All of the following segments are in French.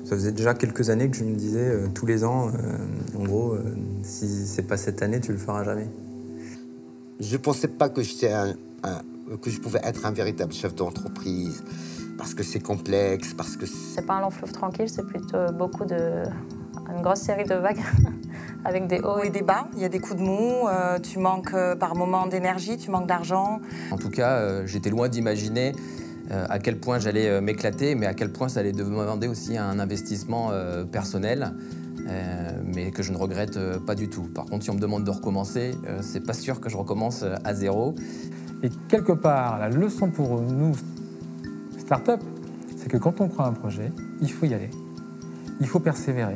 Ça faisait déjà quelques années que je me disais tous les ans, en gros, si c'est pas cette année, tu le feras jamais. Je ne pensais pas que que je pouvais être un véritable chef d'entreprise, parce que c'est complexe, parce que... C'est pas un long fleuve tranquille, c'est plutôt une grosse série de vagues, avec des hauts et des bas. Il y a des coups de mou, tu manques par moments d'énergie, tu manques d'argent. En tout cas, j'étais loin d'imaginer à quel point j'allais m'éclater, mais à quel point ça allait demander aussi un investissement personnel, mais que je ne regrette pas du tout. Par contre, si on me demande de recommencer, c'est pas sûr que je recommence à zéro. Et quelque part, la leçon pour nous, start-up, c'est que quand on prend un projet, il faut y aller, il faut persévérer.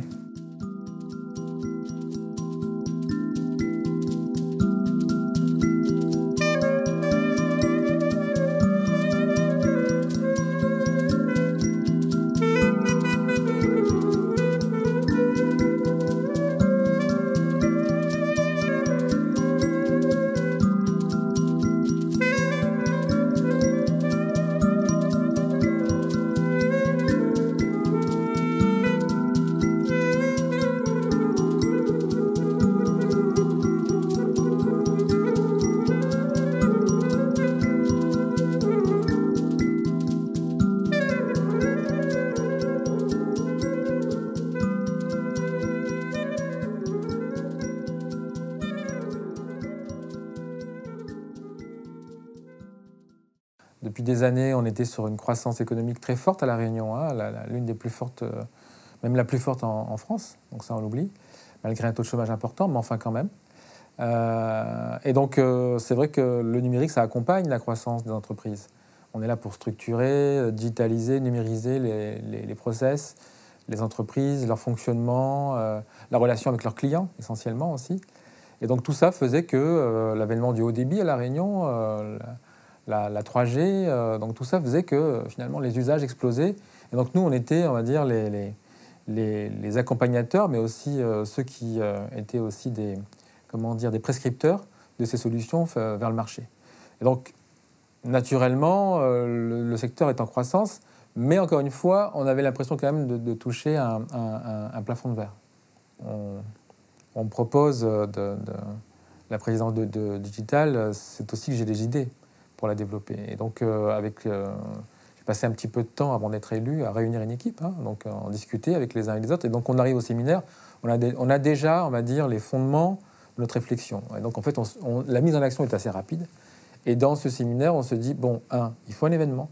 Depuis des années, on était sur une croissance économique très forte à La Réunion, hein, l'une des plus fortes, même la plus forte en France, donc ça on l'oublie, malgré un taux de chômage important, mais enfin quand même. Et donc c'est vrai que le numérique, ça accompagne la croissance des entreprises. On est là pour structurer, digitaliser, numériser les process, les entreprises, leur fonctionnement, la relation avec leurs clients essentiellement aussi. Et donc tout ça faisait que l'avènement du haut débit à La Réunion, la 3G, donc tout ça faisait que finalement les usages explosaient. Et donc nous, on était, on va dire, les accompagnateurs, mais aussi ceux qui étaient aussi des prescripteurs de ces solutions vers le marché. Et donc, naturellement, le secteur est en croissance, mais encore une fois, on avait l'impression quand même de toucher un plafond de verre. On me propose la présidence de Digital, c'est aussi que j'ai des idées pour la développer. Et donc, j'ai passé un petit peu de temps avant d'être élu à réunir une équipe, hein, donc en discuter avec les uns et les autres. Et donc, on arrive au séminaire, on a déjà, on va dire, les fondements de notre réflexion. Et donc, en fait, la mise en action est assez rapide. Et dans ce séminaire, on se dit, bon, il faut un événement.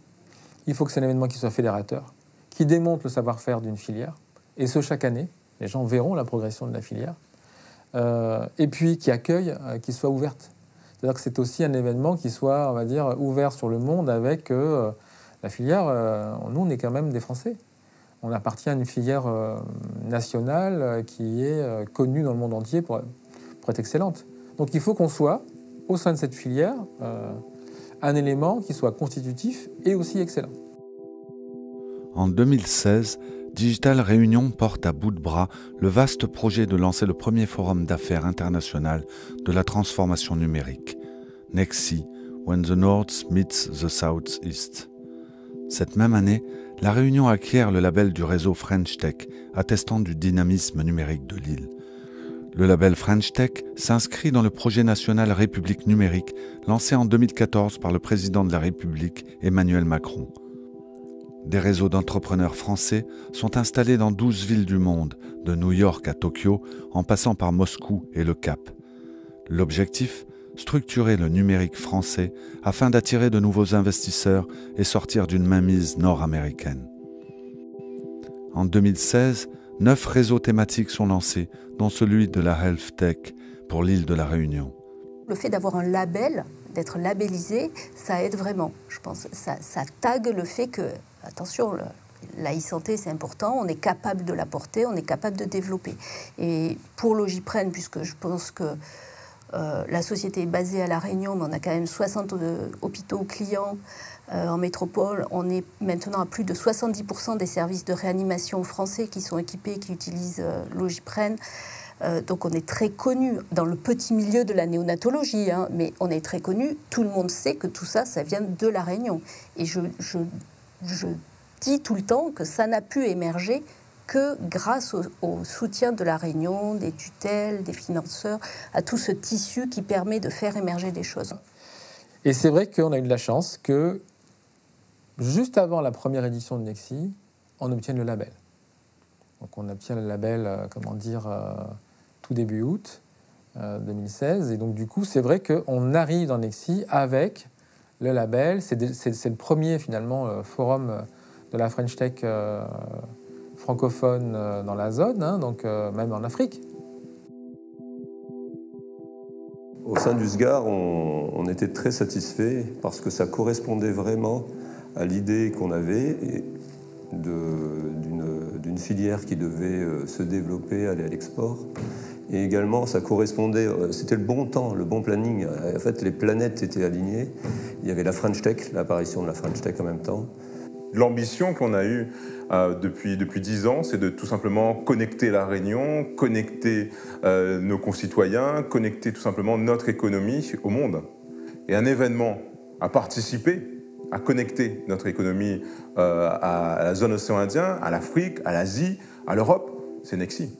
Il faut que c'est un événement qui soit fédérateur, qui démontre le savoir-faire d'une filière. Et ce, chaque année, les gens verront la progression de la filière. Et puis, qui accueille, qui soit ouverte. C'est-à-dire que c'est aussi un événement qui soit, on va dire, ouvert sur le monde avec la filière. Nous, on est quand même des Français. On appartient à une filière nationale qui est connue dans le monde entier pour être excellente. Donc il faut qu'on soit, au sein de cette filière, un élément qui soit constitutif et aussi excellent. En 2016, Digital Réunion porte à bout de bras le vaste projet de lancer le premier forum d'affaires international de la transformation numérique, NEXI, When the North Meets the South East. Cette même année, La Réunion acquiert le label du réseau French Tech, attestant du dynamisme numérique de l'île. Le label French Tech s'inscrit dans le projet national République numérique lancé en 2014 par le président de la République, Emmanuel Macron. Des réseaux d'entrepreneurs français sont installés dans 12 villes du monde, de New York à Tokyo, en passant par Moscou et le Cap. L'objectif ? Structurer le numérique français afin d'attirer de nouveaux investisseurs et sortir d'une mainmise nord-américaine. En 2016, 9 réseaux thématiques sont lancés, dont celui de la Health Tech pour l'île de la Réunion. Le fait d'avoir un label, d'être labellisé, ça aide vraiment, je pense. Ça tague le fait que, attention, la e-santé c'est important, on est capable de l'apporter, on est capable de développer. Et pour Logipren, puisque je pense que la société est basée à La Réunion, mais on a quand même 60 hôpitaux clients en métropole. On est maintenant à plus de 70% des services de réanimation français qui sont équipés, qui utilisent Logipren. Donc on est très connu dans le petit milieu de la néonatologie, hein, mais on est très connu. Tout le monde sait que tout ça, ça vient de La Réunion. Et je dis tout le temps que ça n'a pu émerger que grâce au soutien de la Réunion, des tutelles, des financeurs, à tout ce tissu qui permet de faire émerger des choses. Et c'est vrai qu'on a eu de la chance que, juste avant la première édition de Nexi, on obtienne le label. Donc on obtient le label, tout début août 2016. Et donc du coup, c'est vrai qu'on arrive dans Nexi avec le label. C'est le premier, finalement, forum de la French Tech francophone dans la zone, hein, donc même en Afrique. Au sein du SGAR, on était très satisfaits parce que ça correspondait vraiment à l'idée qu'on avait d'une filière qui devait se développer, aller à l'export. Et également, ça correspondait, c'était le bon temps, le bon planning. En fait, les planètes étaient alignées. Il y avait la French Tech, l'apparition de la French Tech en même temps. L'ambition qu'on a eue depuis 10 ans, c'est de tout simplement connecter la Réunion, connecter nos concitoyens, connecter tout simplement notre économie au monde. Et un événement a participé à connecter notre économie à la zone océan Indien, à l'Afrique, à l'Asie, à l'Europe, c'est Nexi.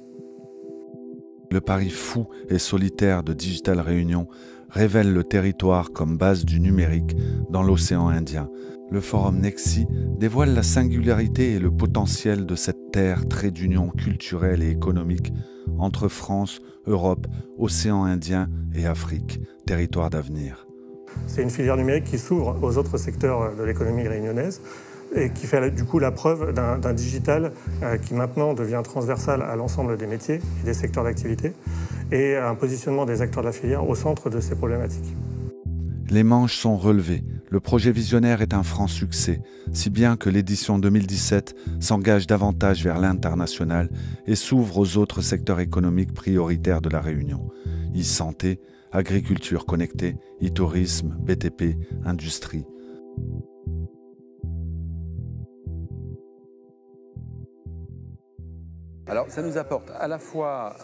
Le pari fou et solitaire de Digital Réunion révèle le territoire comme base du numérique dans l'océan Indien. Le forum Nexi dévoile la singularité et le potentiel de cette terre trait d'union culturelle et économique entre France, Europe, océan Indien et Afrique, territoire d'avenir. C'est une filière numérique qui s'ouvre aux autres secteurs de l'économie réunionnaise et qui fait du coup la preuve d'un digital qui maintenant devient transversal à l'ensemble des métiers et des secteurs d'activité et un positionnement des acteurs de la filière au centre de ces problématiques. Les manches sont relevées. Le projet visionnaire est un franc succès, si bien que l'édition 2017 s'engage davantage vers l'international et s'ouvre aux autres secteurs économiques prioritaires de la Réunion. E-santé, agriculture connectée, e-tourisme, BTP, industrie. Alors ça nous apporte à la fois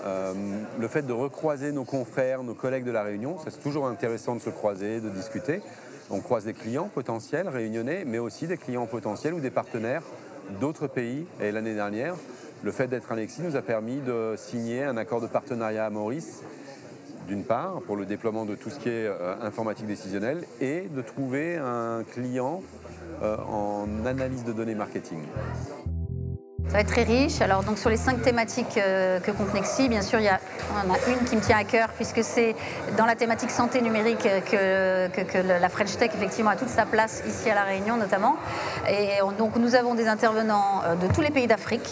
le fait de recroiser nos confrères, nos collègues de la Réunion. C'est toujours intéressant de se croiser, de discuter. On croise des clients potentiels réunionnais, mais aussi des clients potentiels ou des partenaires d'autres pays. Et l'année dernière, le fait d'être à Nexi nous a permis de signer un accord de partenariat à Maurice, d'une part, pour le déploiement de tout ce qui est informatique décisionnelle, et de trouver un client en analyse de données marketing. Ça va être très riche. Alors, donc, sur les 5 thématiques que compte Nexi, bien sûr, il y en a une qui me tient à cœur, puisque c'est dans la thématique santé numérique que la French Tech, effectivement, a toute sa place ici à La Réunion, notamment. Et donc, nous avons des intervenants de tous les pays d'Afrique,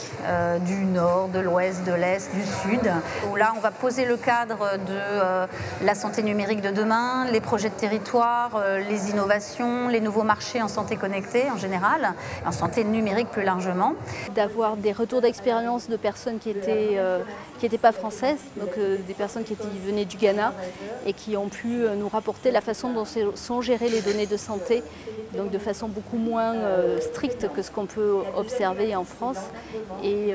du Nord, de l'Ouest, de l'Est, du Sud, où là, on va poser le cadre de la santé numérique de demain, les projets de territoire, les innovations, les nouveaux marchés en santé connectée en général, en santé numérique plus largement. D'avoir des retours d'expérience de personnes qui étaient pas françaises, donc des personnes qui venaient du Ghana et qui ont pu nous rapporter la façon dont sont gérées les données de santé, donc de façon beaucoup moins stricte que ce qu'on peut observer en France, et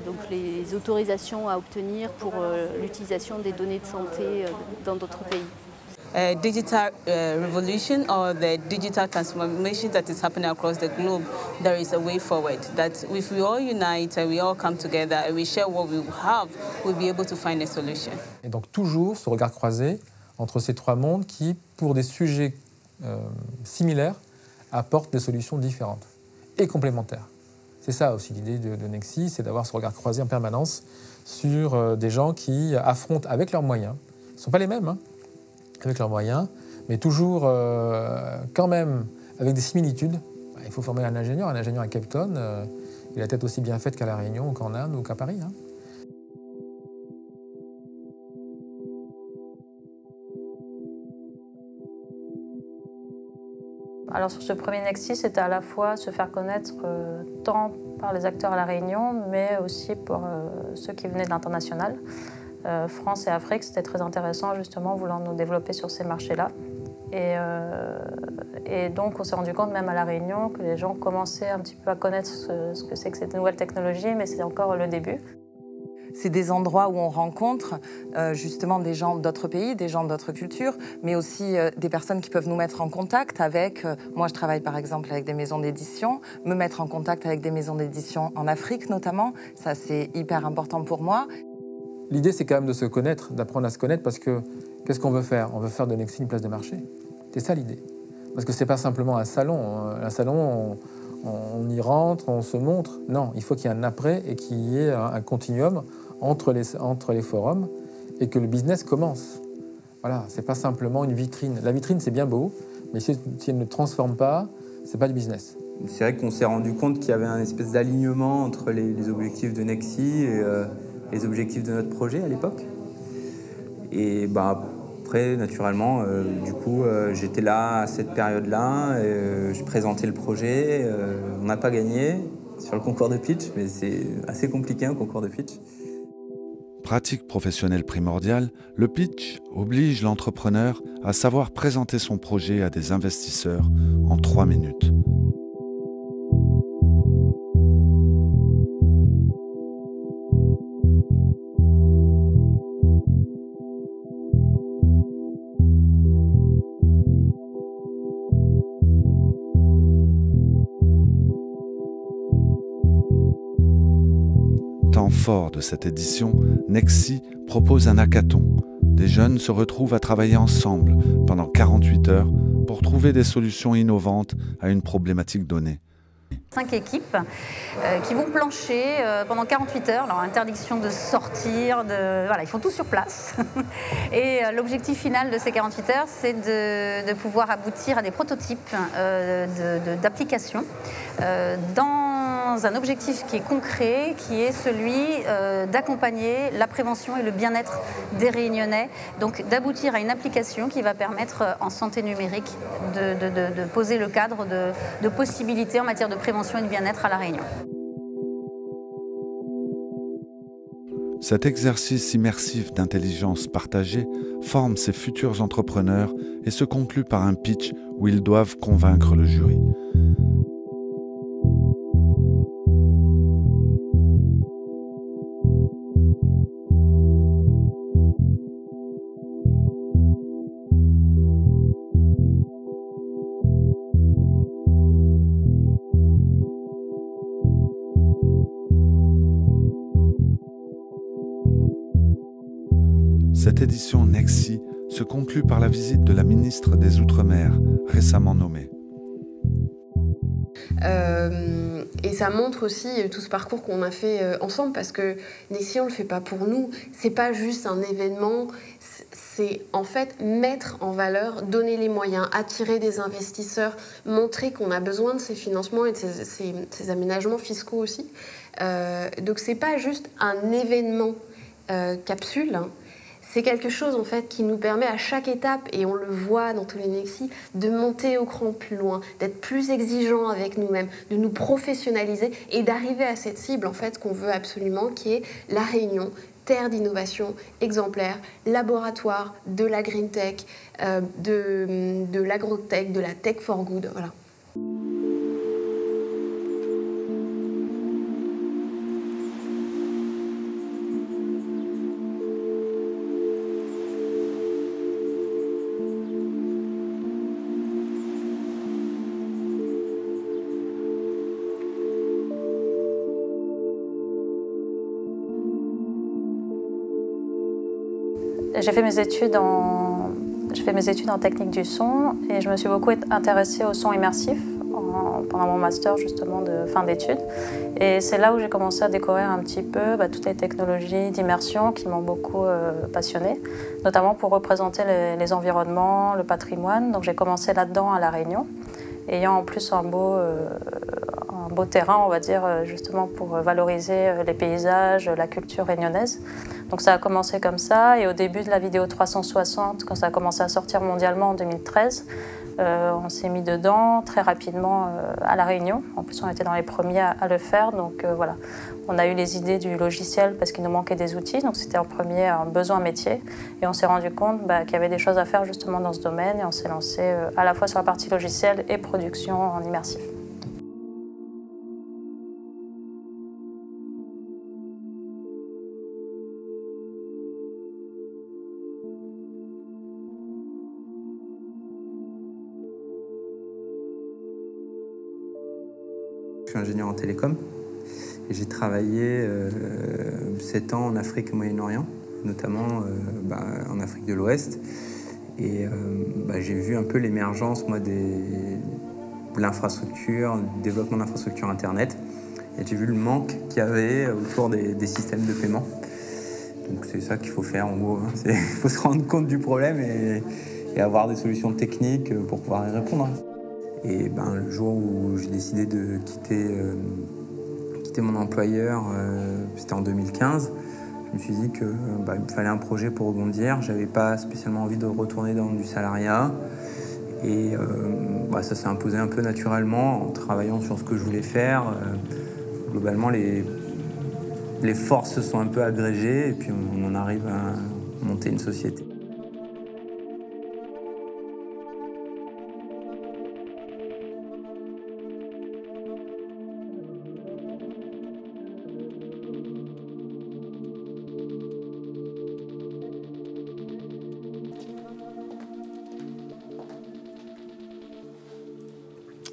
donc les autorisations à obtenir pour l'utilisation des données de santé dans d'autres pays. Digital revolution or the digital transformation that is happening across the globe, there is a way forward. That if we all unite and we all come together and we share what we have, we'll be able to find a solution. Et donc toujours ce regard croisé entre ces trois mondes qui, pour des sujets similaires, apportent des solutions différentes et complémentaires. C'est ça aussi l'idée de Nexi, c'est d'avoir ce regard croisé en permanence sur des gens qui affrontent avec leurs moyens. Ils ne sont pas les mêmes, hein, avec leurs moyens, mais toujours quand même avec des similitudes. Il faut former un ingénieur à Cape Town, il a la tête aussi bien faite qu'à La Réunion, ou qu'en Inde, ou qu'à Paris. Hein. Alors sur ce premier Nexi, c'était à la fois se faire connaître tant par les acteurs à La Réunion, mais aussi pour ceux qui venaient de l'international. France et Afrique, c'était très intéressant justement, voulant nous développer sur ces marchés-là. Et donc on s'est rendu compte même à La Réunion que les gens commençaient un petit peu à connaître ce que c'est que cette nouvelle technologie, mais c'est encore le début. c'est des endroits où on rencontre justement des gens d'autres pays, des gens d'autres cultures, mais aussi des personnes qui peuvent nous mettre en contact avec... moi, je travaille par exemple avec des maisons d'édition, me mettre en contact avec des maisons d'édition en Afrique notamment, ça c'est hyper important pour moi. L'idée, c'est quand même de se connaître, d'apprendre à se connaître, parce que qu'est-ce qu'on veut faire? On veut faire de Nexi une place de marché. C'est ça l'idée. Parce que c'est pas simplement un salon. Un salon, on y rentre, on se montre. Non, il faut qu'il y ait un après et qu'il y ait un continuum entre les forums et que le business commence. Voilà, c'est pas simplement une vitrine. La vitrine, c'est bien beau, mais si elle ne transforme pas, c'est pas du business. C'est vrai qu'on s'est rendu compte qu'il y avait un espèce d'alignement entre les objectifs de Nexi et les objectifs de notre projet à l'époque. Et après, naturellement, du coup, j'étais là à cette période-là, je présentais le projet, on n'a pas gagné sur le concours de pitch, mais c'est assez compliqué un concours de pitch. Pratique professionnelle primordiale, le pitch oblige l'entrepreneur à savoir présenter son projet à des investisseurs en 3 minutes. Temps fort de cette édition, Nexi propose un hackathon. Des jeunes se retrouvent à travailler ensemble pendant 48 heures pour trouver des solutions innovantes à une problématique donnée. 5 équipes qui vont plancher pendant 48 heures. Alors, interdiction de sortir, voilà, ils font tout sur place. Et l'objectif final de ces 48 heures, c'est de pouvoir aboutir à des prototypes d'applications dans un objectif qui est concret, qui est celui d'accompagner la prévention et le bien-être des Réunionnais. Donc d'aboutir à une application qui va permettre en santé numérique de poser le cadre de possibilités en matière de prévention et de bien-être à La Réunion. Cet exercice immersif d'intelligence partagée forme ces futurs entrepreneurs et se conclut par un pitch où ils doivent convaincre le jury. Cette édition Nexi se conclut par la visite de la ministre des Outre-mer, récemment nommée. Et ça montre aussi tout ce parcours qu'on a fait ensemble, parce que Nexi, on ne le fait pas pour nous. C'est pas juste un événement, c'est en fait mettre en valeur, donner les moyens, attirer des investisseurs, montrer qu'on a besoin de ces financements et de ces aménagements fiscaux aussi. Donc c'est pas juste un événement capsule, hein. C'est quelque chose en fait qui nous permet à chaque étape, et on le voit dans tous les Nexi, de monter au cran plus loin, d'être plus exigeants avec nous-mêmes, de nous professionnaliser et d'arriver à cette cible en fait qu'on veut absolument, qui est La Réunion, terre d'innovation exemplaire, laboratoire de la green tech, de l'agrotech, de la tech for good, voilà. J'ai fait mes études en technique du son et je me suis beaucoup intéressée au son immersif pendant mon master justement de fin d'études. Et c'est là où j'ai commencé à découvrir un petit peu toutes les technologies d'immersion qui m'ont beaucoup passionnée, notamment pour représenter les environnements, le patrimoine. Donc j'ai commencé là-dedans à La Réunion, ayant en plus un beau terrain, on va dire, justement pour valoriser les paysages, la culture réunionnaise. Donc ça a commencé comme ça, et au début de la vidéo 360, quand ça a commencé à sortir mondialement en 2013, on s'est mis dedans très rapidement à La Réunion. En plus, on était dans les premiers à le faire, donc voilà. On a eu les idées du logiciel parce qu'il nous manquait des outils, donc c'était en premier un besoin métier, et on s'est rendu compte qu'il y avait des choses à faire justement dans ce domaine, et on s'est lancé à la fois sur la partie logicielle et production en immersif. suis ingénieur en télécom. Et j'ai travaillé 7 ans en Afrique et au Moyen-Orient, notamment en Afrique de l'Ouest. Et j'ai vu un peu l'émergence, moi, de l'infrastructure, du développement d'infrastructures Internet. Et j'ai vu le manque qu'il y avait autour des systèmes de paiement. Donc c'est ça qu'il faut faire en gros. Il faut se rendre compte du problème et avoir des solutions techniques pour pouvoir y répondre. Et le jour où j'ai décidé de quitter mon employeur, c'était en 2015, je me suis dit qu'il me fallait un projet pour rebondir. J'avais pas spécialement envie de retourner dans du salariat. Et ça s'est imposé un peu naturellement en travaillant sur ce que je voulais faire. Globalement, les forces se sont un peu agrégées et puis on en arrive à monter une société.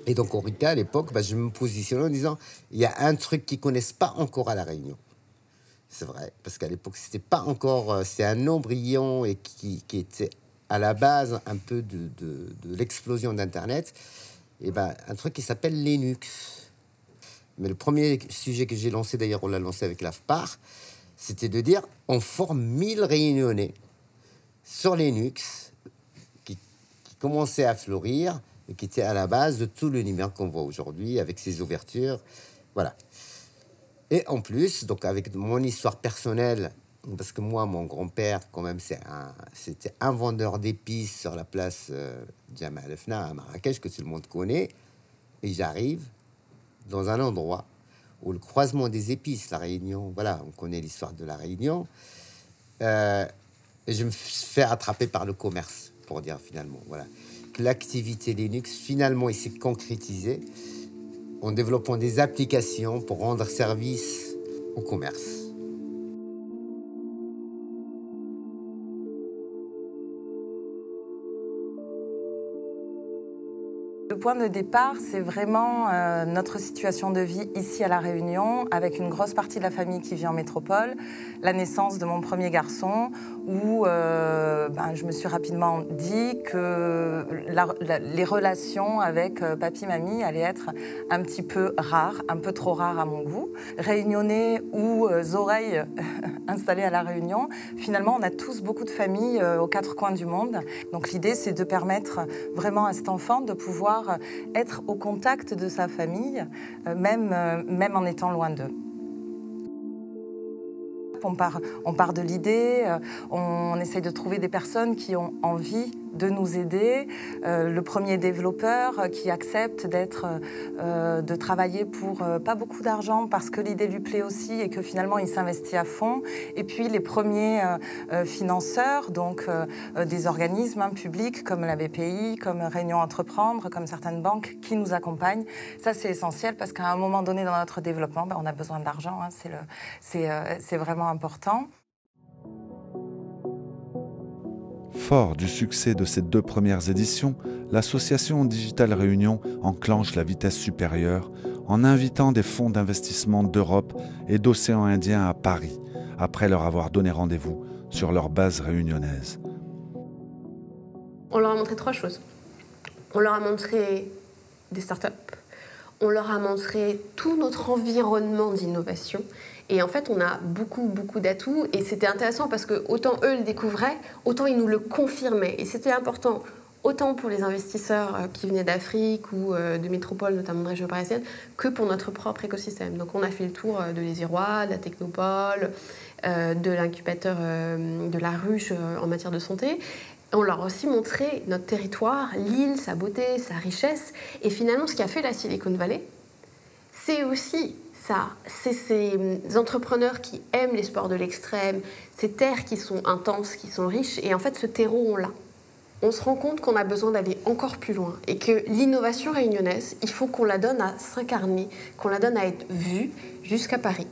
Et donc, Orica, à l'époque, je me positionnais en disant il y a un truc qu'ils ne connaissent pas encore à La Réunion. C'est vrai, parce qu'à l'époque, c'était pas encore. C'est un embryon et qui était à la base un peu de l'explosion d'Internet. Et un truc qui s'appelle Linux. Mais le premier sujet que j'ai lancé, d'ailleurs, on l'a lancé avec l'AFPAR, c'était de dire on forme 1000 Réunionnais sur Linux qui commençaient à fleurir. Et qui était à la base de tout le numérique qu'on voit aujourd'hui, avec ses ouvertures, voilà. Et en plus, donc avec mon histoire personnelle, parce que moi, mon grand-père, quand même, c'était un vendeur d'épices sur la place Jamal El-Fna à Marrakech, que tout le monde connaît, et j'arrive dans un endroit où le croisement des épices, la Réunion, voilà, on connaît l'histoire de la Réunion, et je me fais attraper par le commerce, pour dire finalement, voilà. L'activité Linux, finalement, il s'est concrétisée en développant des applications pour rendre service au commerce. Le point de départ, c'est vraiment notre situation de vie ici à La Réunion, avec une grosse partie de la famille qui vit en métropole, la naissance de mon premier garçon, où je me suis rapidement dit que les relations avec papy-mamie allaient être un petit peu rares, un peu trop rares à mon goût. Réunionnais ou oreilles installées à La Réunion, finalement, on a tous beaucoup de familles aux 4 coins du monde. Donc l'idée, c'est de permettre vraiment à cet enfant de pouvoir être au contact de sa famille, même en étant loin d'eux. On part de l'idée, on essaye de trouver des personnes qui ont envie de nous aider. Le premier développeur qui accepte de travailler pour pas beaucoup d'argent parce que l'idée lui plaît aussi et que finalement il s'investit à fond. Et puis les premiers financeurs, donc des organismes publics comme la BPI, comme Réunion Entreprendre, comme certaines banques qui nous accompagnent. Ça c'est essentiel parce qu'à un moment donné dans notre développement, on a besoin d'argent, c'est vraiment important. Fort du succès de ces 2 premières éditions, l'association Digital Réunion enclenche la vitesse supérieure en invitant des fonds d'investissement d'Europe et d'océan Indien à Paris, après leur avoir donné rendez-vous sur leur base réunionnaise. On leur a montré 3 choses. On leur a montré des startups, on leur a montré tout notre environnement d'innovation. Et en fait, on a beaucoup d'atouts. Et c'était intéressant parce que autant eux le découvraient, autant ils nous le confirmaient. Et c'était important, autant pour les investisseurs qui venaient d'Afrique ou de métropole, notamment de région parisienne, que pour notre propre écosystème. Donc on a fait le tour de l'Ésirois, de la Technopole, de l'incubateur de la Ruche en matière de santé. On leur a aussi montré notre territoire, l'île, sa beauté, sa richesse. Et finalement, ce qui a fait la Silicon Valley, c'est aussi ça. C'est ces entrepreneurs qui aiment les sports de l'extrême, ces terres qui sont intenses, qui sont riches. Et en fait, ce terreau, on l'a. On se rend compte qu'on a besoin d'aller encore plus loin et que l'innovation réunionnaise, il faut qu'on la donne à s'incarner, qu'on la donne à être vue jusqu'à Paris.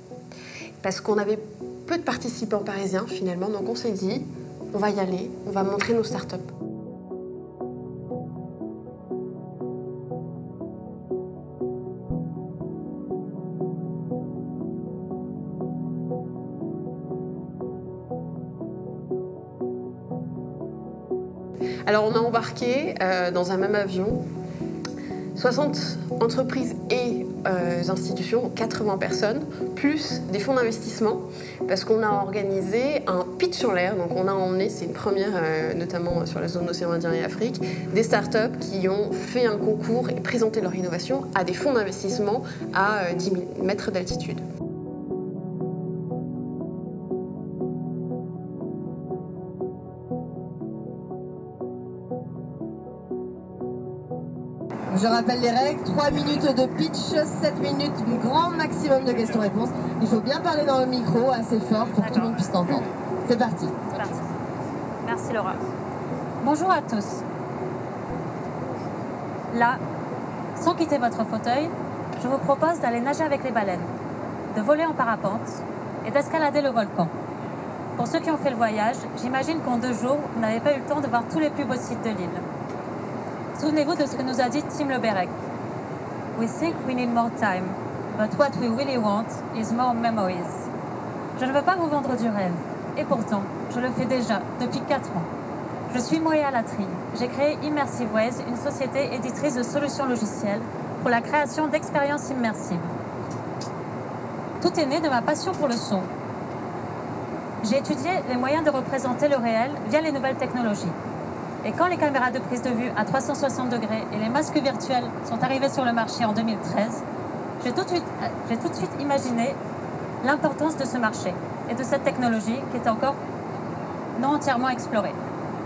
Parce qu'on avait peu de participants parisiens, finalement. Donc on s'est dit, on va y aller, on va montrer nos startups. Alors on a embarqué dans un même avion 60 entreprises et institutions, 80 personnes, plus des fonds d'investissement, parce qu'on a organisé un pitch en l'air. Donc on a emmené, c'est une première, notamment sur la zone océan Indien et Afrique, des startups qui ont fait un concours et présenté leur innovation à des fonds d'investissement à 10 000 mètres d'altitude. Je rappelle les règles, 3 minutes de pitch, 7 minutes, grand maximum de questions-réponses. Il faut bien parler dans le micro assez fort pour que tout le monde puisse t'entendre. C'est parti. C'est parti. Merci Laura. Bonjour à tous. Là, sans quitter votre fauteuil, je vous propose d'aller nager avec les baleines, de voler en parapente et d'escalader le volcan. Pour ceux qui ont fait le voyage, j'imagine qu'en 2 jours, vous n'avez pas eu le temps de voir tous les plus beaux sites de l'île. Souvenez-vous de ce que nous a dit Tim Le Bérec. We think we need more time, but what we really want is more memories. Je ne veux pas vous vendre du rêve, et pourtant, je le fais déjà depuis 4 ans. Je suis Moya Latry. J'ai créé Immersive Ways, une société éditrice de solutions logicielles pour la création d'expériences immersives. Tout est né de ma passion pour le son. J'ai étudié les moyens de représenter le réel via les nouvelles technologies. Et quand les caméras de prise de vue à 360 degrés et les masques virtuels sont arrivés sur le marché en 2013, j'ai tout de suite imaginé l'importance de ce marché et de cette technologie qui était encore non entièrement explorée.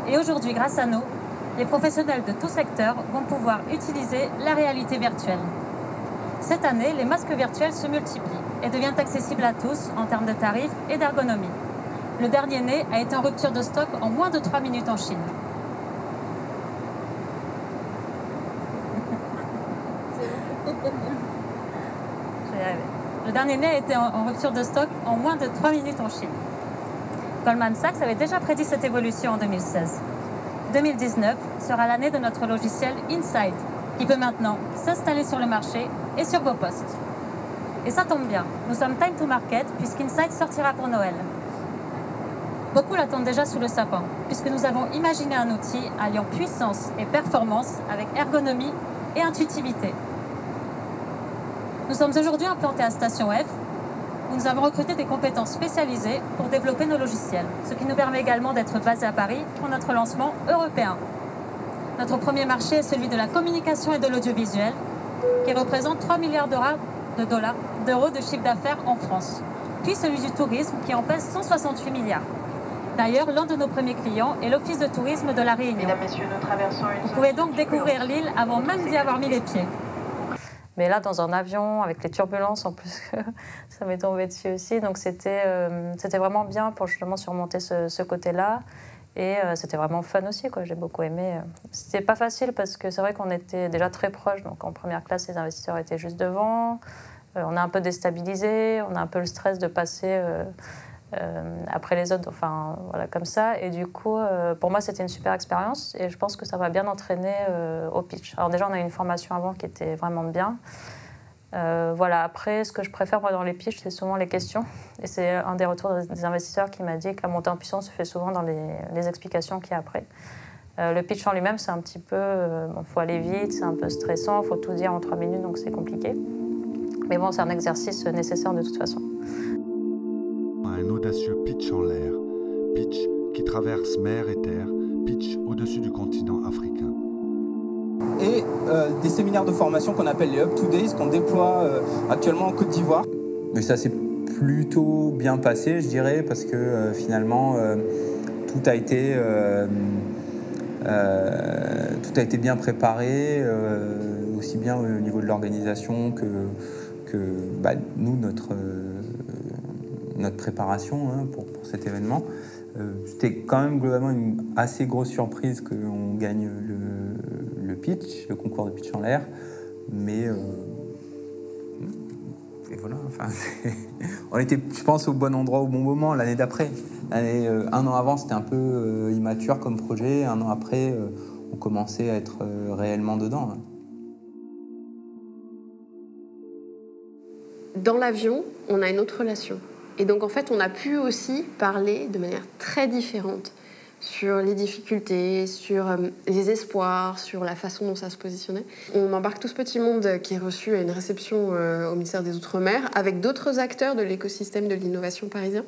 Et aujourd'hui, grâce à nous, les professionnels de tout secteur vont pouvoir utiliser la réalité virtuelle. Cette année, les masques virtuels se multiplient et deviennent accessibles à tous en termes de tarifs et d'ergonomie. Le dernier né a été en rupture de stock en moins de 3 minutes en Chine. Le dernier né a été en rupture de stock en moins de 3 minutes en Chine. Goldman Sachs avait déjà prédit cette évolution en 2016. 2019 sera l'année de notre logiciel Insight, qui peut maintenant s'installer sur le marché et sur vos postes. Et ça tombe bien, nous sommes time to market puisqu'Insight sortira pour Noël. Beaucoup l'attendent déjà sous le sapin, puisque nous avons imaginé un outil alliant puissance et performance avec ergonomie et intuitivité. Nous sommes aujourd'hui implantés à Station F, où nous avons recruté des compétences spécialisées pour développer nos logiciels, ce qui nous permet également d'être basés à Paris pour notre lancement européen. Notre premier marché est celui de la communication et de l'audiovisuel, qui représente 3 milliards d'euros de chiffre d'affaires en France, puis celui du tourisme, qui en pèse 168 milliards. D'ailleurs, l'un de nos premiers clients est l'Office de tourisme de La Réunion. Mesdames, Messieurs, nous traversons une Vous pouvez donc découvrir l'île avant même d'y avoir mis les pieds. Mais là, dans un avion, avec les turbulences, en plus, ça m'est tombé dessus aussi. Donc, c'était vraiment bien pour justement surmonter ce côté-là. Et c'était vraiment fun aussi, quoi. J'ai beaucoup aimé. C'était pas facile parce que c'est vrai qu'on était déjà très proches. Donc, en première classe, les investisseurs étaient juste devant. On a un peu déstabilisé. On a un peu le stress de passer après les autres. Enfin, voilà, comme ça. Et du coup, pour moi, c'était une super expérience. Et je pense que ça va bien entraîner au pitch. Alors déjà, on a eu une formation avant qui était vraiment bien. Voilà, après, ce que je préfère moi, dans les pitchs, c'est souvent les questions. Et c'est un des retours des investisseurs qui m'a dit que la montée en puissance se fait souvent dans les explications qu'il y a après. Le pitch en lui-même, c'est un petit peu... faut aller vite, c'est un peu stressant, il faut tout dire en 3 minutes, donc c'est compliqué. Mais bon, c'est un exercice nécessaire de toute façon. Un audacieux pitch en l'air. Pitch qui traverse mer et terre. Pitch au-dessus du continent africain. Et des séminaires de formation qu'on appelle les Up to Days, qu'on déploie actuellement en Côte d'Ivoire. Mais ça s'est plutôt bien passé, je dirais, parce que finalement, tout a été bien préparé, aussi bien au niveau de l'organisation que nous, notre préparation pour cet événement. C'était quand même globalement une assez grosse surprise qu'on gagne le pitch, le concours de pitch en l'air, mais et voilà, enfin, on était, je pense, au bon endroit au bon moment. L'année d'après, un an avant, c'était un peu immature comme projet. Un an après, on commençait à être réellement dedans. Dans l'avion, on a une autre relation. Et donc, en fait, on a pu aussi parler de manière très différente sur les difficultés, sur les espoirs, sur la façon dont ça se positionnait. On embarque tout ce petit monde qui est reçu à une réception au ministère des Outre-mer avec d'autres acteurs de l'écosystème de l'innovation parisien.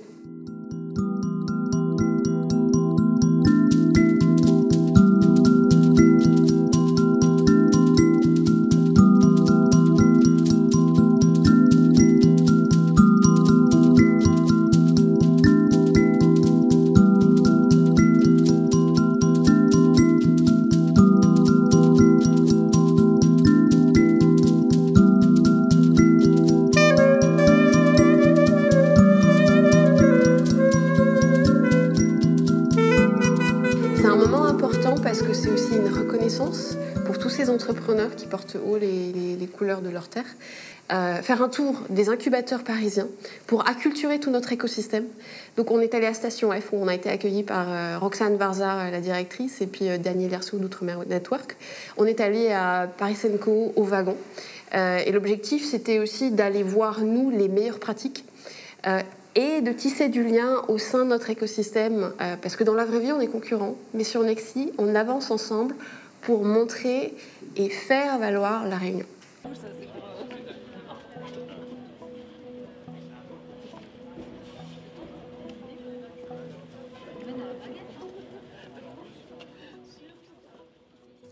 Parce que c'est aussi une reconnaissance pour tous ces entrepreneurs qui portent haut les couleurs de leur terre. Faire un tour des incubateurs parisiens pour acculturer tout notre écosystème. Donc on est allé à Station F où on a été accueillis par Roxane Varza, la directrice, et puis Daniel Hersou d'Outre-mer Network. On est allé à Paris Senco au wagon. Et l'objectif, c'était aussi d'aller voir, nous, les meilleures pratiques et de tisser du lien au sein de notre écosystème, parce que dans la vraie vie, on est concurrents, mais sur Nexi, on avance ensemble pour montrer et faire valoir la Réunion.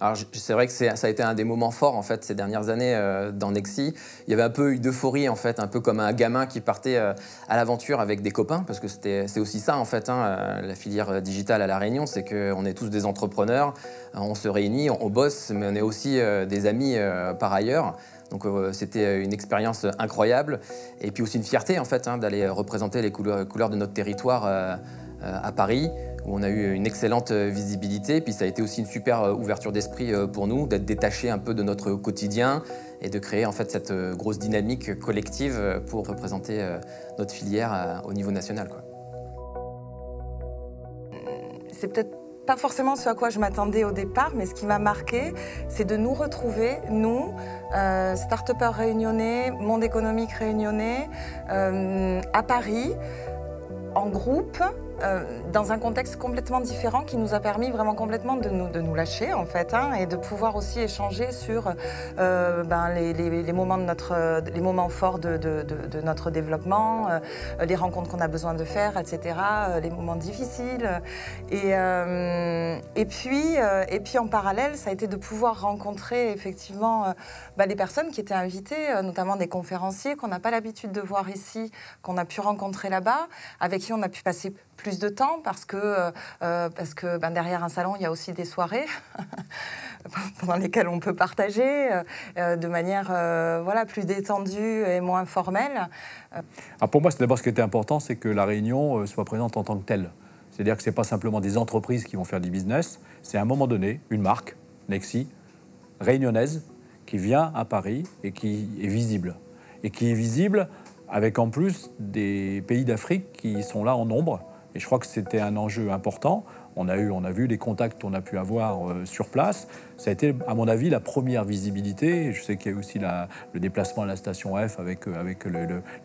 Alors c'est vrai que ça a été un des moments forts en fait ces dernières années dans Nexi. Il y avait un peu eu d'euphorie en fait, un peu comme un gamin qui partait à l'aventure avec des copains, parce que c'est aussi ça en fait, la filière digitale à La Réunion, c'est qu'on est tous des entrepreneurs, on se réunit, on bosse, mais on est aussi des amis par ailleurs. Donc c'était une expérience incroyable et puis aussi une fierté en fait d'aller représenter les couleurs de notre territoire à Paris, où on a eu une excellente visibilité. Puis ça a été aussi une super ouverture d'esprit pour nous, d'être détachés un peu de notre quotidien et de créer en fait cette grosse dynamique collective pour représenter notre filière au niveau national, quoi. C'est peut-être pas forcément ce à quoi je m'attendais au départ, mais ce qui m'a marqué, c'est de nous retrouver, nous, start-upers réunionnais, monde économique réunionnais, à Paris, en groupe, dans un contexte complètement différent qui nous a permis vraiment complètement de nous lâcher en fait, et de pouvoir aussi échanger sur les moments forts de notre développement, les rencontres qu'on a besoin de faire, etc., les moments difficiles. Et puis en parallèle, ça a été de pouvoir rencontrer effectivement les personnes qui étaient invitées, notamment des conférenciers qu'on n'a pas l'habitude de voir ici, qu'on a pu rencontrer là-bas, avec qui on a pu passer plus de temps parce que derrière un salon, il y a aussi des soirées pendant lesquelles on peut partager de manière plus détendue et moins formelle. Alors pour moi, c'est d'abord ce qui était important, c'est que La Réunion soit présente en tant que telle. C'est-à-dire que ce n'est pas simplement des entreprises qui vont faire du business, c'est à un moment donné une marque, Nexi, réunionnaise, qui vient à Paris et qui est visible. Et qui est visible avec en plus des pays d'Afrique qui sont là en nombre. Et je crois que c'était un enjeu important. On a vu les contacts qu'on a pu avoir sur place. Ça a été, à mon avis, la première visibilité. Je sais qu'il y a eu aussi le déplacement à la station F avec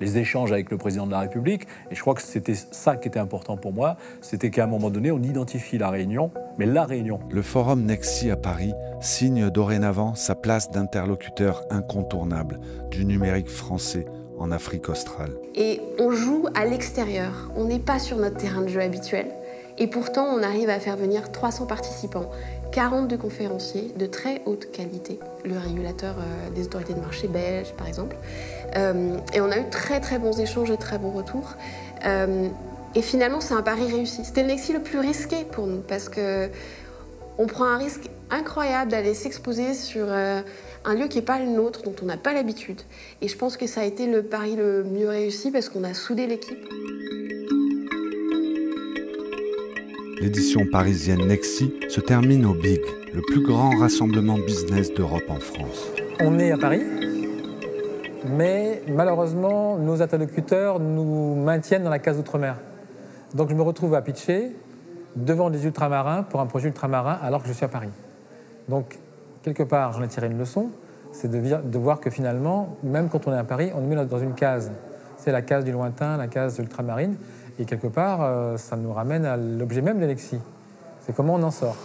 les échanges avec le président de la République. Et je crois que c'était ça qui était important pour moi. C'était qu'à un moment donné, on identifie La Réunion, mais La Réunion. Le Forum Nexi à Paris signe dorénavant sa place d'interlocuteur incontournable du numérique français en Afrique australe. Et on joue à l'extérieur. On n'est pas sur notre terrain de jeu habituel. Et pourtant, on arrive à faire venir 300 participants, 42 conférenciers de très haute qualité, le régulateur des autorités de marché belge, par exemple. Et on a eu très très bons échanges et très bons retours. Et finalement, c'est un pari réussi. C'était le Nexi le plus risqué pour nous, parce qu'on prend un risque incroyable d'aller s'exposer sur un lieu qui n'est pas le nôtre, dont on n'a pas l'habitude. Et je pense que ça a été le pari le mieux réussi, parce qu'on a soudé l'équipe. L'édition parisienne Nexi se termine au Big, le plus grand rassemblement business d'Europe en France. On est à Paris, mais malheureusement, nos interlocuteurs nous maintiennent dans la case Outre-mer. Donc je me retrouve à pitcher devant des ultramarins pour un projet ultramarin alors que je suis à Paris. Donc, quelque part, j'en ai tiré une leçon, c'est de voir que finalement, même quand on est à Paris, on nous met dans une case. C'est la case du lointain, la case ultramarine. Et quelque part, ça nous ramène à l'objet même de Nexi. c'est comment on en sort.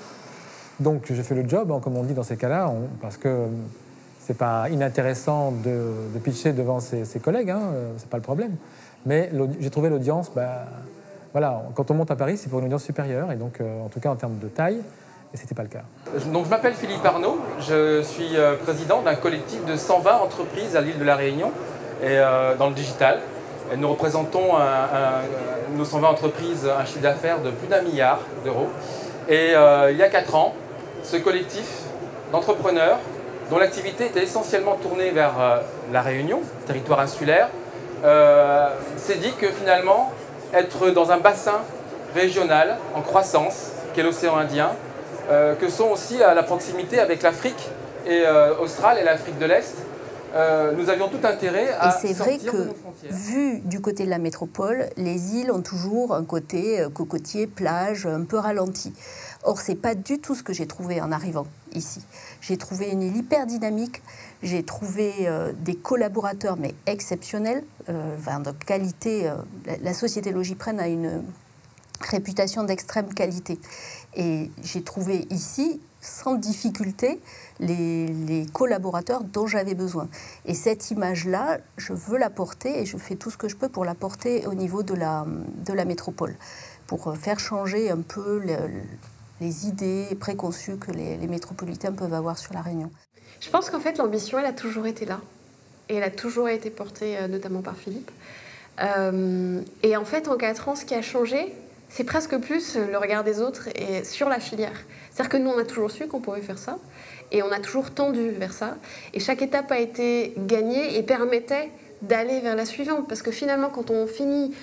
Donc j'ai fait le job, hein, comme on dit dans ces cas-là, parce que c'est pas inintéressant de pitcher devant ses collègues, hein, c'est pas le problème. Mais j'ai trouvé l'audience, voilà, quand on monte à Paris, c'est pour une audience supérieure, et donc en tout cas en termes de taille, et c'était pas le cas. Donc je m'appelle Philippe Arnaud, je suis président d'un collectif de 120 entreprises à l'île de la Réunion, et dans le digital. Et nous représentons nos 120 entreprises un chiffre d'affaires de plus d'1 milliard d'euros. Et il y a 4 ans, ce collectif d'entrepreneurs, dont l'activité était essentiellement tournée vers la Réunion, territoire insulaire, s'est dit que finalement, être dans un bassin régional en croissance, qu'est l'océan Indien, que sont aussi à la proximité avec l'Afrique australe et l'Afrique de l'Est, nous avions tout intérêt à sortir de nos frontières. Et c'est vrai que, vu du côté de la métropole, les îles ont toujours un côté cocotier, plage, un peu ralenti. Or, ce n'est pas du tout ce que j'ai trouvé en arrivant ici. J'ai trouvé une île hyper dynamique, j'ai trouvé des collaborateurs, mais exceptionnels, de qualité. La société Logipren a une réputation d'extrême qualité. Et j'ai trouvé ici, sans difficulté, les collaborateurs dont j'avais besoin. Et cette image-là, je veux la porter et je fais tout ce que je peux pour la porter au niveau de la métropole, pour faire changer un peu les idées préconçues que les métropolitains peuvent avoir sur la Réunion. Je pense qu'en fait, l'ambition, elle a toujours été là. Et elle a toujours été portée notamment par Philippe. Et en fait, en 4 ans, ce qui a changé, c'est presque plus le regard des autres et sur la filière. C'est-à-dire que nous, on a toujours su qu'on pouvait faire ça. Et on a toujours tendu vers ça. Et chaque étape a été gagnée et permettait d'aller vers la suivante. Parce que finalement, quand on finit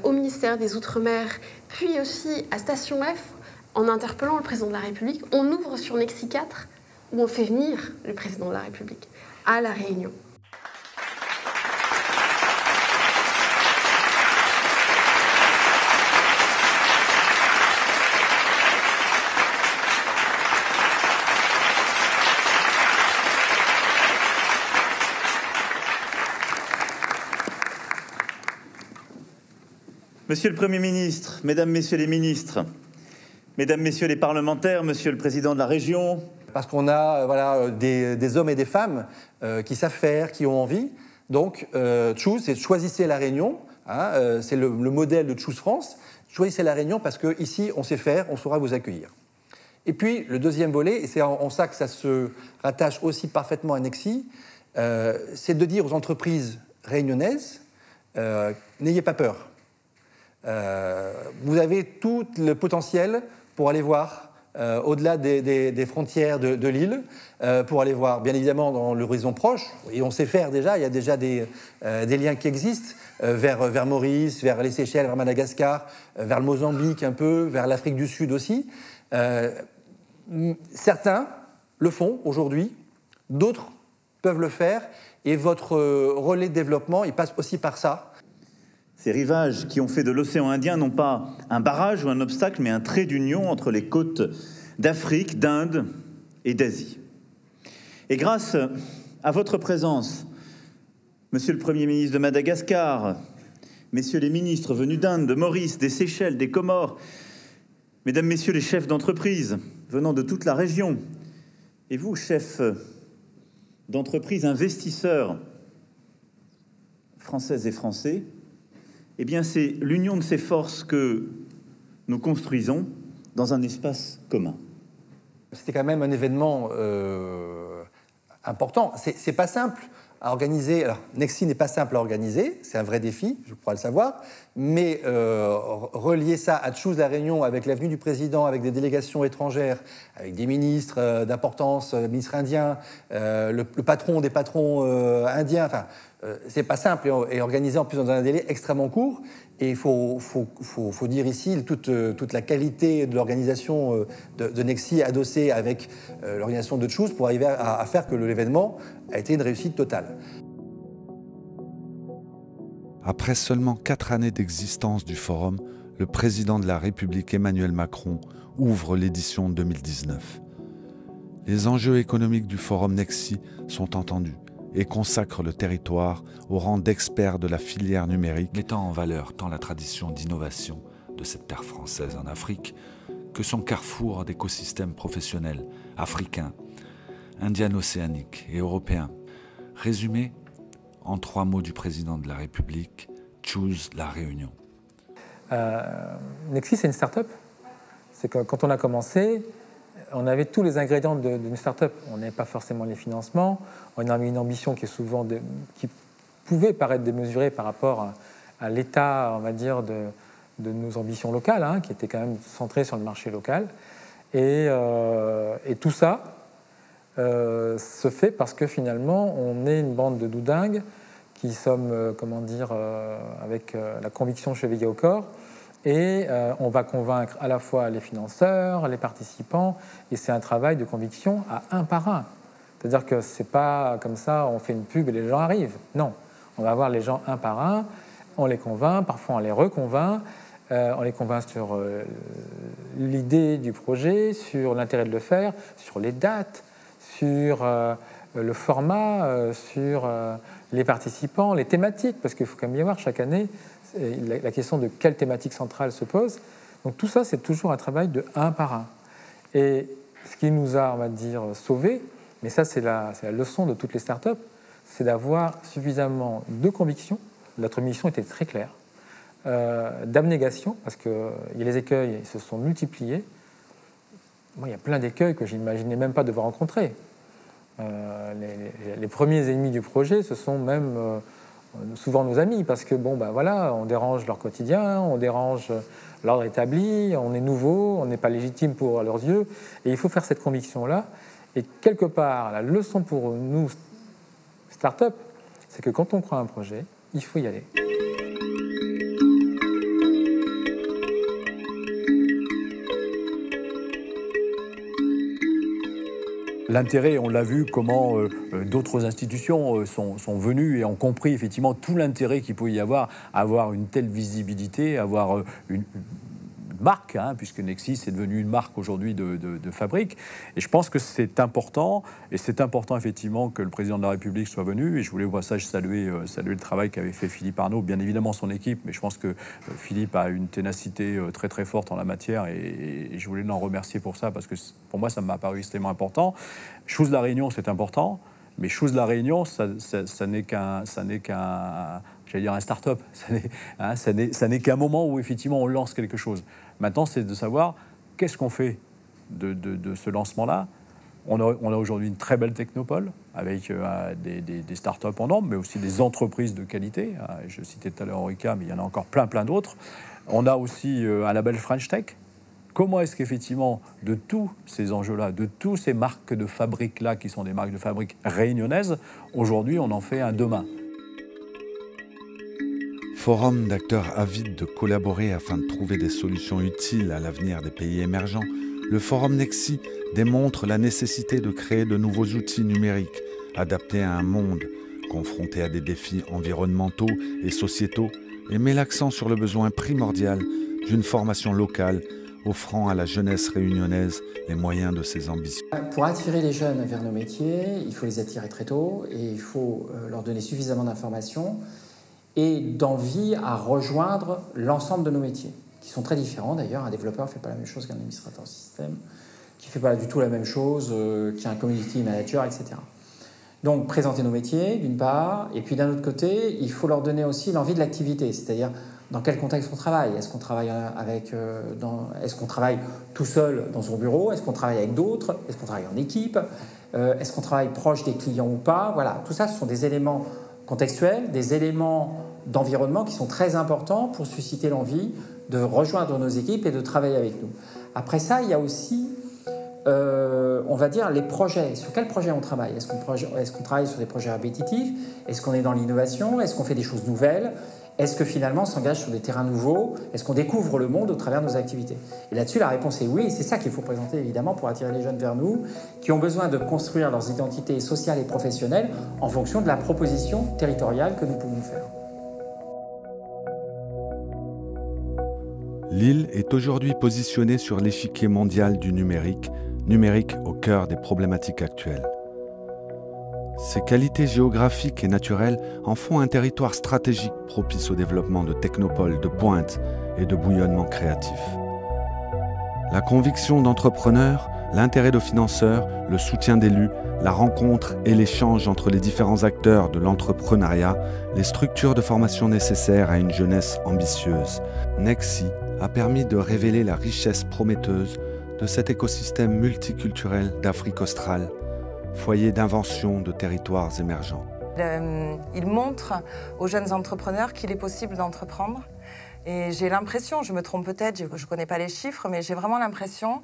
au ministère des Outre-mer, puis aussi à Station F, en interpellant le président de la République, on ouvre sur Nexi 4, où on fait venir le président de la République à La Réunion. Monsieur le Premier ministre, Mesdames, Messieurs les ministres, Mesdames, Messieurs les parlementaires, Monsieur le Président de la région. Parce qu'on a des hommes et des femmes qui savent faire, qui ont envie. Donc, Choose, c'est choisissez la Réunion. Hein, c'est le modèle de Choose France. Choisissez la Réunion parce qu'ici, on sait faire, on saura vous accueillir. Et puis, le deuxième volet, et c'est en ça que ça se rattache aussi parfaitement à Nexi, c'est de dire aux entreprises réunionnaises, n'ayez pas peur. Vous avez tout le potentiel pour aller voir au-delà des frontières de l'île, pour aller voir bien évidemment dans l'horizon proche, et on sait faire déjà, il y a déjà des liens qui existent, vers Maurice, vers les Seychelles, vers Madagascar, vers le Mozambique un peu, vers l'Afrique du Sud aussi. Certains le font aujourd'hui, d'autres peuvent le faire, et votre relais de développement, il passe aussi par ça. Ces rivages qui ont fait de l'océan Indien non pas un barrage ou un obstacle, mais un trait d'union entre les côtes d'Afrique, d'Inde et d'Asie. Et grâce à votre présence, Monsieur le Premier ministre de Madagascar, Messieurs les ministres venus d'Inde, de Maurice, des Seychelles, des Comores, Mesdames, Messieurs les chefs d'entreprise venant de toute la région, et vous, chefs d'entreprise, investisseurs françaises et français, eh bien, c'est l'union de ces forces que nous construisons dans un espace commun. C'était quand même un événement important. C'est pas simple à organiser. Alors, Nexi n'est pas simple à organiser, c'est un vrai défi, je crois le savoir, mais relier ça à Choose la Réunion avec l'avenue du président, avec des délégations étrangères, avec des ministres d'importance, ministres indiens, le patron des patrons indiens, enfin, c'est pas simple et organisé en plus dans un délai extrêmement court. Et il faut dire ici toute la qualité de l'organisation de Nexi adossée avec l'organisation de Choose pour arriver à faire que l'événement a été une réussite totale. Après seulement 4 années d'existence du Forum, le président de la République Emmanuel Macron ouvre l'édition 2019. Les enjeux économiques du Forum Nexi sont entendus et consacre le territoire au rang d'expert de la filière numérique, mettant en valeur tant la tradition d'innovation de cette terre française en Afrique que son carrefour d'écosystèmes professionnels africains, indiano-océaniques et européens. Résumé en 3 mots du président de la République, choose La Réunion. Nexi, c'est une start-up. C'est que quand on a commencé, on avait tous les ingrédients d'une start-up. On n'avait pas forcément les financements, on avait une ambition qui est souvent qui pouvait paraître démesurée par rapport à l'état, on va dire, de nos ambitions locales, hein, qui étaient quand même centrées sur le marché local. Et tout ça se fait parce que finalement, on est une bande de doudingues qui sommes, avec la conviction chevillée au corps. Et on va convaincre à la fois les financeurs, les participants, et c'est un travail de conviction à un par un. C'est-à-dire que c'est pas comme ça, on fait une pub et les gens arrivent. Non, on va voir les gens un par un, on les convainc, parfois on les reconvainc, on les convainc sur l'idée du projet, sur l'intérêt de le faire, sur les dates, sur le format, sur les participants, les thématiques, parce qu'il faut quand même y avoir chaque année la question de quelle thématique centrale se pose. Donc tout ça, c'est toujours un travail de un par un. Et ce qui nous a, on va dire, sauvés, mais ça c'est la leçon de toutes les startups, c'est d'avoir suffisamment de conviction. Notre mission était très claire, d'abnégation, parce que les écueils se sont multipliés. Moi, il y a plein d'écueils que je n'imaginais même pas devoir rencontrer. Les premiers ennemis du projet, ce sont même souvent nos amis, parce que on dérange leur quotidien, on dérange l'ordre établi, on est nouveau, on n'est pas légitime pour leurs yeux, et il faut faire cette conviction-là. Et quelque part, la leçon pour nous, start-up, c'est que quand on croit à un projet, il faut y aller. L'intérêt, on l'a vu, comment d'autres institutions sont venues et ont compris effectivement tout l'intérêt qu'il pouvait y avoir à avoir une telle visibilité, avoir une marque, hein, puisque Nexi est devenu une marque aujourd'hui de fabrique. Et je pense que c'est important, et c'est important effectivement que le président de la République soit venu. Et je voulais au passage saluer le travail qu'avait fait Philippe Arnaud, bien évidemment son équipe, mais je pense que Philippe a une ténacité très très forte en la matière, et je voulais l'en remercier pour ça, parce que pour moi ça m'a paru extrêmement important. Choose La Réunion, c'est important, mais Choose La Réunion, ça n'est qu'un j'allais dire un start-up, ça n'est qu'un moment où effectivement on lance quelque chose. Maintenant, c'est de savoir qu'est-ce qu'on fait de ce lancement-là. On a aujourd'hui une très belle technopole avec des start-up en nombre, mais aussi des entreprises de qualité. Je citais tout à l'heure Orica, mais il y en a encore plein d'autres. On a aussi un label French Tech. Comment est-ce qu'effectivement, de tous ces enjeux-là, de toutes ces marques de fabrique-là, qui sont des marques de fabrique réunionnaises, aujourd'hui, on en fait un demain. Forum d'acteurs avides de collaborer afin de trouver des solutions utiles à l'avenir des pays émergents, le Forum Nexi démontre la nécessité de créer de nouveaux outils numériques adaptés à un monde confronté à des défis environnementaux et sociétaux et met l'accent sur le besoin primordial d'une formation locale offrant à la jeunesse réunionnaise les moyens de ses ambitions. Pour attirer les jeunes vers nos métiers, il faut les attirer très tôt et il faut leur donner suffisamment d'informations et d'envie à rejoindre l'ensemble de nos métiers, qui sont très différents d'ailleurs. Un développeur ne fait pas la même chose qu'un administrateur système, qui ne fait pas du tout la même chose qu'un community manager, etc. Donc présenter nos métiers, d'une part, et puis d'un autre côté, il faut leur donner aussi l'envie de l'activité, c'est-à-dire dans quel contexte on travaille. Est-ce qu'on travaille est-ce qu'on travaille tout seul dans son bureau? Est-ce qu'on travaille avec d'autres? Est-ce qu'on travaille en équipe? Est-ce qu'on travaille proche des clients ou pas? Voilà, tout ça, ce sont des éléments contextuels, des éléments d'environnement qui sont très importants pour susciter l'envie de rejoindre nos équipes et de travailler avec nous. Après ça, il y a aussi, on va dire, les projets. Sur quels projets on travaille? Est-ce qu'on travaille sur des projets répétitifs? Est-ce qu'on est dans l'innovation? Est-ce qu'on fait des choses nouvelles? Est-ce que finalement on s'engage sur des terrains nouveaux? Est-ce qu'on découvre le monde au travers de nos activités? Et là-dessus, la réponse est oui. C'est ça qu'il faut présenter évidemment pour attirer les jeunes vers nous, qui ont besoin de construire leurs identités sociales et professionnelles en fonction de la proposition territoriale que nous pouvons faire. L'île est aujourd'hui positionnée sur l'échiquier mondial du numérique au cœur des problématiques actuelles. Ses qualités géographiques et naturelles en font un territoire stratégique propice au développement de technopoles de pointe et de bouillonnement créatif. La conviction d'entrepreneurs, l'intérêt de financeurs, le soutien d'élus, la rencontre et l'échange entre les différents acteurs de l'entrepreneuriat, les structures de formation nécessaires à une jeunesse ambitieuse. Nexi a permis de révéler la richesse prometteuse de cet écosystème multiculturel d'Afrique australe, foyer d'invention de territoires émergents. Il montre aux jeunes entrepreneurs qu'il est possible d'entreprendre. Et j'ai l'impression, je me trompe peut-être, je ne connais pas les chiffres, mais j'ai vraiment l'impression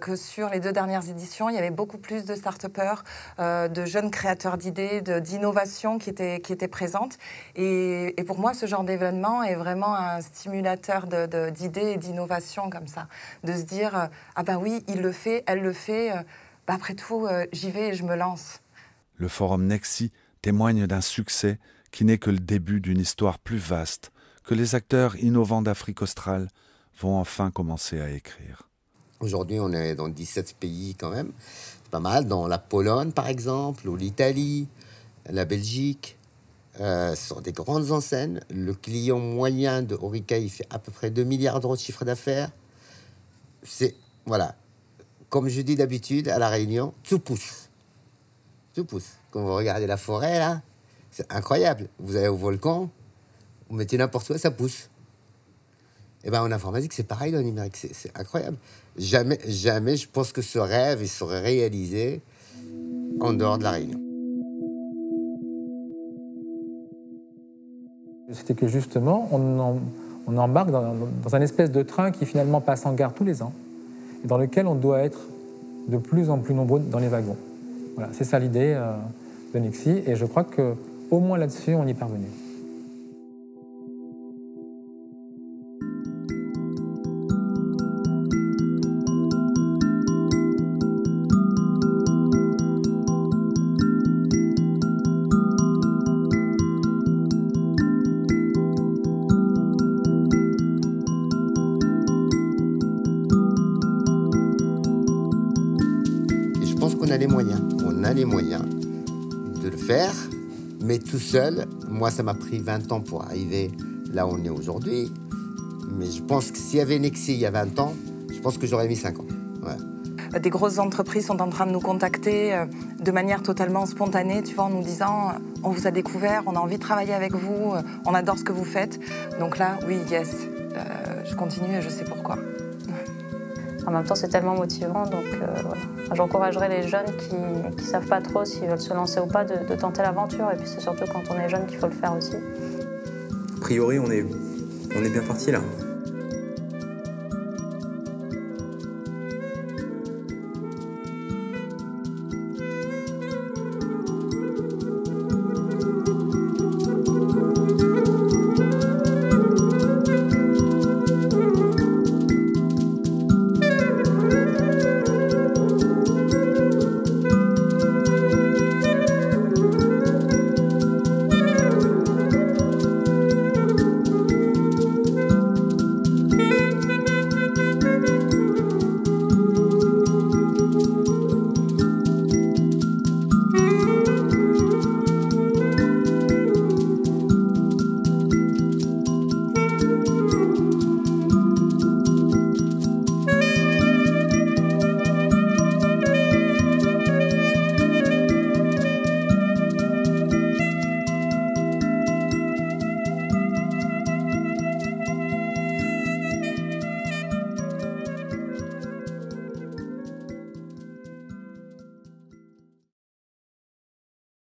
que sur les 2 dernières éditions, il y avait beaucoup plus de start-upers, de jeunes créateurs d'idées, d'innovations qui étaient présentes. Et pour moi, ce genre d'événement est vraiment un stimulateur d'idées et d'innovations comme ça. De se dire, ah ben oui, il le fait, elle le fait, après tout, j'y vais et je me lance. Le forum Nexi témoigne d'un succès qui n'est que le début d'une histoire plus vaste que les acteurs innovants d'Afrique australe vont enfin commencer à écrire. Aujourd'hui, on est dans 17 pays quand même. C'est pas mal. Dans la Pologne, par exemple, ou l'Italie, la Belgique. Ce sont des grandes enseignes. Le client moyen de Orica, il fait à peu près 2 milliards d'euros de chiffre d'affaires. C'est, voilà. Comme je dis d'habitude, à La Réunion, tout pousse. Tout pousse. Quand vous regardez la forêt, là, c'est incroyable. Vous allez au volcan, vous mettez n'importe où, ça pousse. Et bien en informatique, c'est pareil dans le numérique, c'est incroyable. Jamais, je pense que ce rêve il serait réalisé en dehors de La Réunion. C'était que justement, on embarque dans un espèce de train qui finalement passe en gare tous les ans, et dans lequel on doit être de plus en plus nombreux dans les wagons. Voilà, c'est ça l'idée de Nexi, et je crois qu'au moins là-dessus, on y est parvenu. On a les moyens de le faire, mais tout seul, moi ça m'a pris 20 ans pour arriver là où on est aujourd'hui, mais je pense que s'il y avait Nexi il y a 20 ans, je pense que j'aurais mis 5 ans. Ouais. Des grosses entreprises sont en train de nous contacter de manière totalement spontanée, tu vois, en nous disant « on vous a découvert, on a envie de travailler avec vous, on adore ce que vous faites ». Donc là, oui, yes, je continue et je sais pourquoi. En même temps, c'est tellement motivant, donc voilà. J'encouragerais les jeunes qui ne savent pas trop s'ils veulent se lancer ou pas de tenter l'aventure. Et puis c'est surtout quand on est jeune qu'il faut le faire aussi. A priori, on est bien parti là.